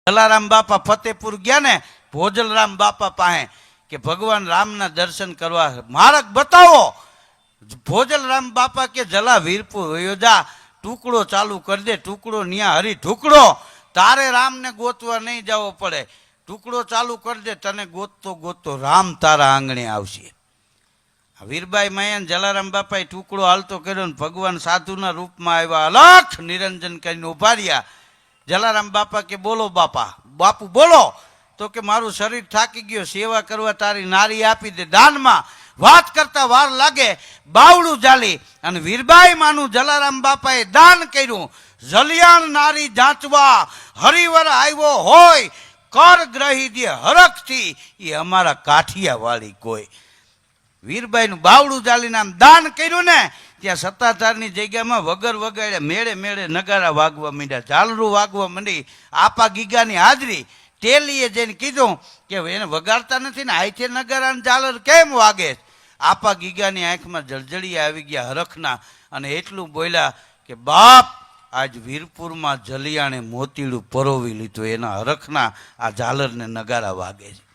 જલારામ બાપા ફતેપુર ગયા ને ભોજલરામ બાપા પાસે કે ભગવાન રામના દર્શન કરવા માર્ગ બતાવો. ભોજલરામ બાપા કે જલા વીરપુર વયો જા, ટુકડો ચાલુ કરી દે, ટુકડો ન્યા હરી ઢુકડો, તારે રામને ગોતવા નહીં જવો પડે, ટુકડો ચાલુ કરી દે, તને ગોતતો ગોતતો રામ તારા આંગણે આવશે. વીરબાઈ માયા જલારામ બાપાએ ટુકડો હાલતો કર્યો ને ભગવાન સાધુના રૂપમાં આવ્યા, અલખ નિરંજન કરીને ઉભા રહ્યા. જલારામ બાપા કે બોલો બાપા, બાપુ બોલો. તો કે મારું શરીર થાકી ગયો, સેવા કરવા તારી નારી આપી દે દાનમાં. વાત કરતા વાર લાગે, બાવડું જાલી અને વીરબાઈ માનું જલારામ બાપાએ દાન કર્યું. જલિયાણ નારી જાંચવા હરિવર આવ્યો હોય, કર ગ્રહી દે હરખથી, એ અમારા કાઠિયા વાળી કોઈ. વીરબાઈનું બાવડું જાલીને આમ દાન કર્યું ને, ત્યાં સત્તાધારની જગ્યામાં વગર વગાડે મેળે મેળે નગારા વાગવા માંડ્યા, ઝાલરું વાગવા માંડી. આપા ગીગાની હાજરી. ટેલીએ જઈને કીધું કે એને વગાડતા નથી ને, આઈથે નગારા ઝાલર કેમ વાગે? આપા ગીગાની આંખમાં જળજળી આવી ગયા હરખના, અને એટલું બોલ્યા કે બાપ, આજ વીરપુરમાં જલિયાણે મોતીડું પરોવી લીધું, એના હરખના આ ઝાલરને નગારા વાગે છે.